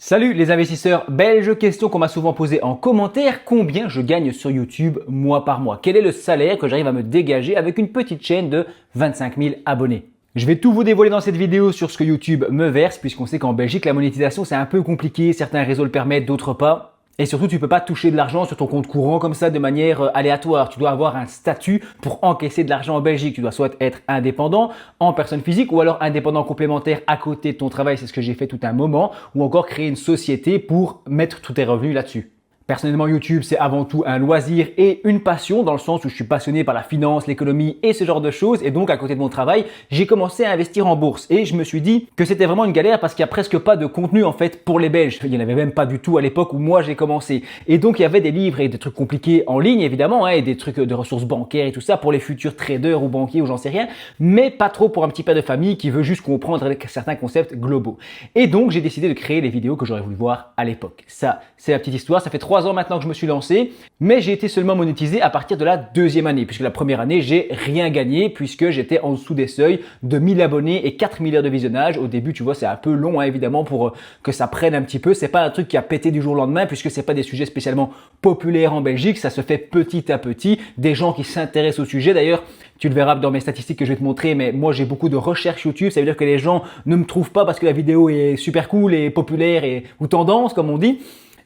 Salut les investisseurs belges, question qu'on m'a souvent posée en commentaire, combien je gagne sur YouTube mois par mois? Quel est le salaire que j'arrive à me dégager avec une petite chaîne de 25 000 abonnés? Je vais tout vous dévoiler dans cette vidéo sur ce que YouTube me verse, puisqu'on sait qu'en Belgique, la monétisation c'est un peu compliqué, certains réseaux le permettent, d'autres pas. Et surtout, tu ne peux pas toucher de l'argent sur ton compte courant comme ça de manière aléatoire. Tu dois avoir un statut pour encaisser de l'argent en Belgique. Tu dois soit être indépendant en personne physique ou alors indépendant complémentaire à côté de ton travail. C'est ce que j'ai fait tout un moment. Ou encore créer une société pour mettre tous tes revenus là-dessus. Personnellement, YouTube, c'est avant tout un loisir et une passion dans le sens où je suis passionné par la finance, l'économie et ce genre de choses. Et donc, à côté de mon travail, j'ai commencé à investir en bourse. Et je me suis dit que c'était vraiment une galère parce qu'il n'y a presque pas de contenu en fait pour les Belges. Il n'y en avait même pas du tout à l'époque où moi j'ai commencé. Et donc, il y avait des livres et des trucs compliqués en ligne évidemment, et des trucs de ressources bancaires et tout ça pour les futurs traders ou banquiers ou j'en sais rien. Mais pas trop pour un petit père de famille qui veut juste comprendre certains concepts globaux. Et donc, j'ai décidé de créer les vidéos que j'aurais voulu voir à l'époque. Ça, c'est la petite histoire. Ça fait 3 ans maintenant que je me suis lancé, mais j'ai été seulement monétisé à partir de la deuxième année, puisque la première année, j'ai rien gagné, puisque j'étais en dessous des seuils de 1000 abonnés et 4000 heures de visionnage. Au début, tu vois, c'est un peu long, hein, évidemment, pour que ça prenne un petit peu. C'est pas un truc qui a pété du jour au lendemain, puisque c'est pas des sujets spécialement populaires en Belgique. Ça se fait petit à petit. Des gens qui s'intéressent au sujet. D'ailleurs, tu le verras dans mes statistiques que je vais te montrer, mais moi, j'ai beaucoup de recherches YouTube. Ça veut dire que les gens ne me trouvent pas parce que la vidéo est super cool et populaire ou tendance, comme on dit.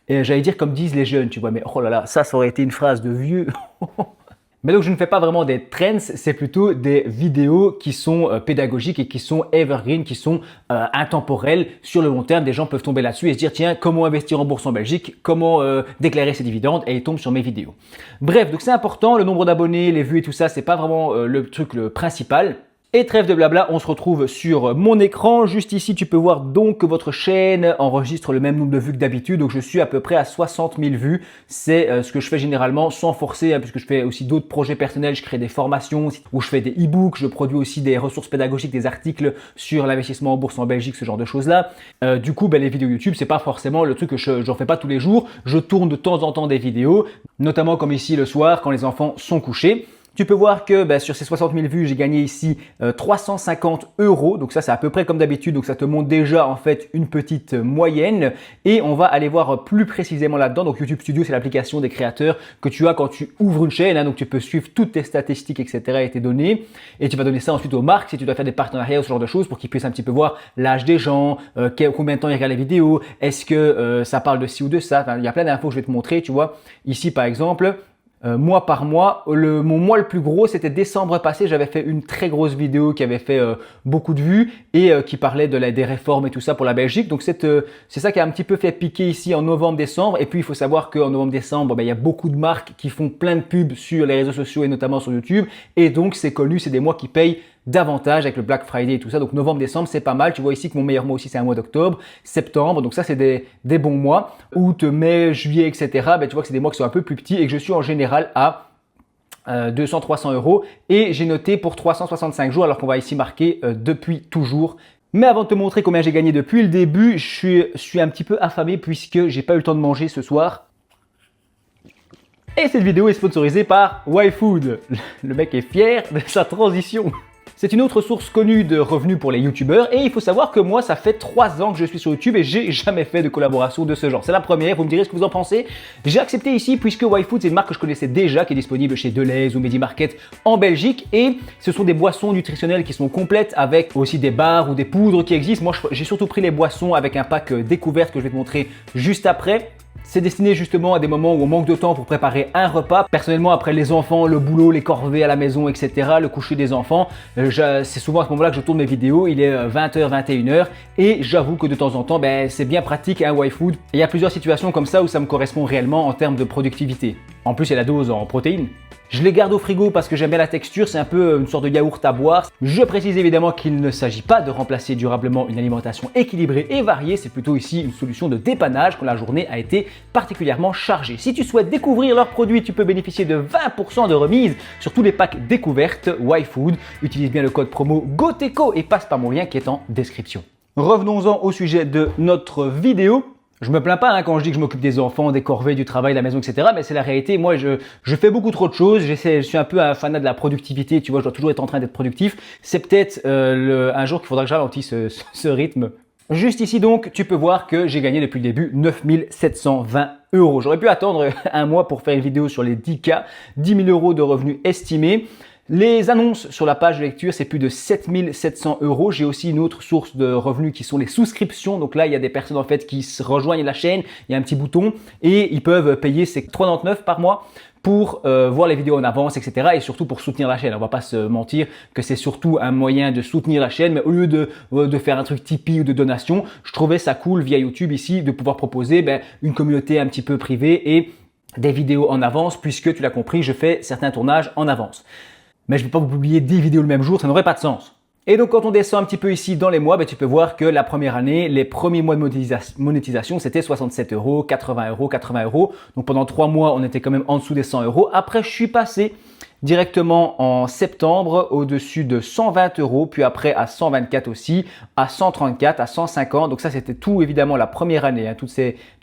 Et j'allais dire comme disent les jeunes, tu vois, mais oh là là, ça aurait été une phrase de vieux. Mais donc je ne fais pas vraiment des trends, c'est plutôt des vidéos qui sont pédagogiques et qui sont evergreen, qui sont intemporelles sur le long terme. Des gens peuvent tomber là-dessus et se dire tiens, comment investir en bourse en Belgique, comment déclarer ses dividendes, et ils tombent sur mes vidéos. Bref, donc c'est important, le nombre d'abonnés, les vues et tout ça, c'est pas vraiment le truc le principal. Et trêve de blabla, on se retrouve sur mon écran. Juste ici, tu peux voir donc que votre chaîne enregistre le même nombre de vues que d'habitude. Donc, je suis à peu près à 60 000 vues. C'est ce que je fais généralement sans forcer, hein, puisque je fais aussi d'autres projets personnels. Je crée des formations où je fais des e-books. Je produis aussi des ressources pédagogiques, des articles sur l'investissement en bourse en Belgique, ce genre de choses-là. Du coup, les vidéos YouTube, c'est pas forcément le truc que j'en fais pas tous les jours. Je tourne de temps en temps des vidéos, notamment comme ici le soir quand les enfants sont couchés. Tu peux voir que sur ces 60 000 vues, j'ai gagné ici 350 €. Donc ça, c'est à peu près comme d'habitude. Donc ça te montre déjà en fait une petite moyenne. Et on va aller voir plus précisément là-dedans. Donc YouTube Studio, c'est l'application des créateurs que tu as quand tu ouvres une chaîne. Hein, donc tu peux suivre toutes tes statistiques, etc. et tes données. Et tu vas donner ça ensuite aux marques si tu dois faire des partenariats ou ce genre de choses pour qu'ils puissent un petit peu voir l'âge des gens, combien de temps ils regardent les vidéos, est-ce que ça parle de ci ou de ça. Enfin, il y a plein d'infos que je vais te montrer. Tu vois, ici par exemple. Mois par mois, mon mois le plus gros c'était décembre passé, j'avais fait une très grosse vidéo qui avait fait beaucoup de vues et qui parlait des réformes et tout ça pour la Belgique. Donc c'est ça qui a un petit peu fait piquer ici en novembre-décembre. Et puis il faut savoir qu'en novembre-décembre, il y a beaucoup de marques qui font plein de pubs sur les réseaux sociaux et notamment sur YouTube. Et donc c'est connu, c'est des mois qui payent davantage avec le Black Friday et tout ça. Donc novembre-décembre, c'est pas mal. Tu vois ici que mon meilleur mois aussi, c'est un mois d'octobre, septembre. Donc ça, c'est des bons mois. Août, mai, juillet, etc. Tu vois que c'est des mois qui sont un peu plus petits et que je suis en général à 200-300 €. Et j'ai noté pour 365 jours, alors qu'on va ici marquer depuis toujours. Mais avant de te montrer combien j'ai gagné depuis le début, je suis un petit peu affamé puisque j'ai pas eu le temps de manger ce soir. Et cette vidéo est sponsorisée par YFood. Le mec est fier de sa transition. C'est une autre source connue de revenus pour les youtubeurs et il faut savoir que moi ça fait 3 ans que je suis sur YouTube et j'ai jamais fait de collaboration de ce genre. C'est la première, vous me direz ce que vous en pensez. J'ai accepté ici puisque YFood c'est une marque que je connaissais déjà qui est disponible chez Delhaize ou Medi-Market en Belgique et ce sont des boissons nutritionnelles qui sont complètes avec aussi des barres ou des poudres qui existent. Moi j'ai surtout pris les boissons avec un pack découverte que je vais te montrer juste après. C'est destiné justement à des moments où on manque de temps pour préparer un repas. Personnellement, après les enfants, le boulot, les corvées à la maison, etc., le coucher des enfants, c'est souvent à ce moment-là que je tourne mes vidéos. Il est 20h, 21h et j'avoue que de temps en temps, c'est bien pratique un YFood. Et il y a plusieurs situations comme ça où ça me correspond réellement en termes de productivité. En plus, il y a la dose en protéines. Je les garde au frigo parce que j'aime bien la texture, c'est un peu une sorte de yaourt à boire. Je précise évidemment qu'il ne s'agit pas de remplacer durablement une alimentation équilibrée et variée, c'est plutôt ici une solution de dépannage quand la journée a été particulièrement chargée. Si tu souhaites découvrir leurs produits, tu peux bénéficier de 20% de remise sur tous les packs découvertes YFood. Utilise bien le code promo GOTECO et passe par mon lien qui est en description. Revenons-en au sujet de notre vidéo. Je me plains pas quand je dis que je m'occupe des enfants, des corvées, du travail, de la maison, etc. Mais c'est la réalité. Moi, je fais beaucoup trop de choses. Je suis un peu un fanat de la productivité. Tu vois, je dois toujours être en train d'être productif. C'est peut-être un jour qu'il faudra que je ralentisse ce rythme. Juste ici donc, tu peux voir que j'ai gagné depuis le début 9 720 euros. J'aurais pu attendre un mois pour faire une vidéo sur les 10K, 10 000 euros de revenus estimés. Les annonces sur la page de lecture, c'est plus de 7 700 euros. J'ai aussi une autre source de revenus qui sont les souscriptions. Donc là, il y a des personnes en fait qui se rejoignent la chaîne. Il y a un petit bouton et ils peuvent payer ces 3,99 par mois pour voir les vidéos en avance, etc. Et surtout pour soutenir la chaîne. On va pas se mentir que c'est surtout un moyen de soutenir la chaîne, mais au lieu de faire un truc Tipeee ou de donation, je trouvais ça cool via YouTube ici de pouvoir proposer une communauté un petit peu privée et des vidéos en avance, puisque tu l'as compris, je fais certains tournages en avance. Mais je ne vais pas vous publier 10 vidéos le même jour, ça n'aurait pas de sens. Et donc quand on descend un petit peu ici dans les mois, tu peux voir que la première année, les premiers mois de monétisation, c'était 67 euros, 80 euros, 80 euros. Donc pendant 3 mois, on était quand même en dessous des 100 euros. Après, je suis passé directement en septembre au-dessus de 120 euros, puis après à 124 aussi, à 134, à 150. Donc ça, c'était tout évidemment la première année, toutes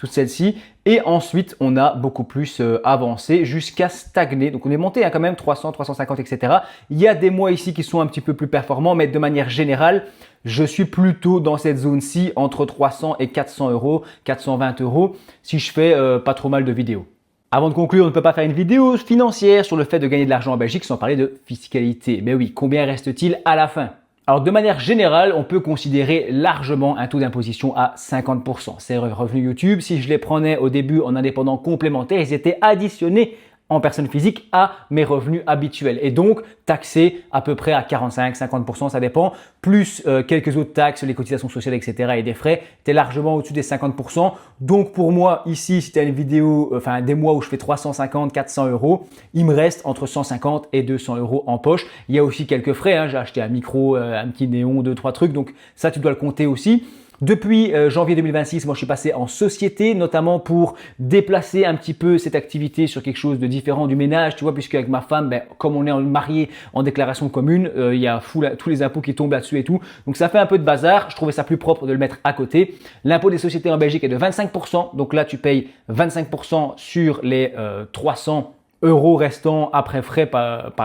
celles-ci. Et ensuite, on a beaucoup plus avancé jusqu'à stagner. Donc on est monté quand même 300, 350, etc. Il y a des mois ici qui sont un petit peu plus performants, mais de manière générale, je suis plutôt dans cette zone-ci entre 300 et 400 euros, 420 euros si je fais pas trop mal de vidéos. Avant de conclure, on ne peut pas faire une vidéo financière sur le fait de gagner de l'argent en Belgique sans parler de fiscalité. Mais oui, combien reste-t-il à la fin? Alors de manière générale, on peut considérer largement un taux d'imposition à 50%. Ces revenus YouTube, si je les prenais au début en indépendant complémentaire, ils étaient additionnés en personne physique à mes revenus habituels et donc taxés à peu près à 45-50%, ça dépend, plus quelques autres taxes, les cotisations sociales, etc. et des frais, tu es largement au-dessus des 50%. Donc pour moi, ici, si tu as une vidéo, des mois où je fais 350-400 euros, il me reste entre 150 et 200 euros en poche. Il y a aussi quelques frais, j'ai acheté un micro, un petit néon, 2-3 trucs, donc ça tu dois le compter aussi. Depuis janvier 2026, moi je suis passé en société, notamment pour déplacer un petit peu cette activité sur quelque chose de différent du ménage, tu vois, puisque avec ma femme, comme on est marié en déclaration commune, il y a tous les impôts qui tombent là-dessus et tout. Donc ça fait un peu de bazar, je trouvais ça plus propre de le mettre à côté. L'impôt des sociétés en Belgique est de 25%, donc là tu payes 25% sur les 300 euros restants après frais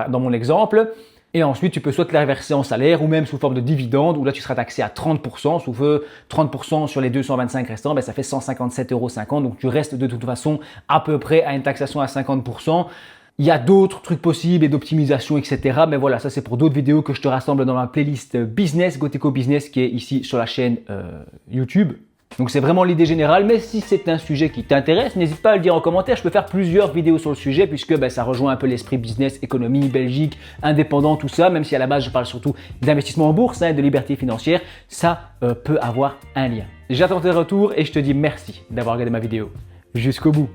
dans mon exemple. Et ensuite, tu peux soit te les reverser en salaire ou même sous forme de dividende où là, tu seras taxé à 30%. Sous 30% sur les 225 restants, ça fait 157,50 euros. Donc, tu restes de toute façon à peu près à une taxation à 50%. Il y a d'autres trucs possibles et d'optimisation, etc. Mais voilà, ça c'est pour d'autres vidéos que je te rassemble dans ma playlist Business, Goteco Business qui est ici sur la chaîne YouTube. Donc c'est vraiment l'idée générale, mais si c'est un sujet qui t'intéresse, n'hésite pas à le dire en commentaire. Je peux faire plusieurs vidéos sur le sujet puisque ça rejoint un peu l'esprit business, économie, Belgique, indépendant, tout ça. Même si à la base je parle surtout d'investissement en bourse, de liberté financière, ça peut avoir un lien. J'attends tes retours et je te dis merci d'avoir regardé ma vidéo jusqu'au bout.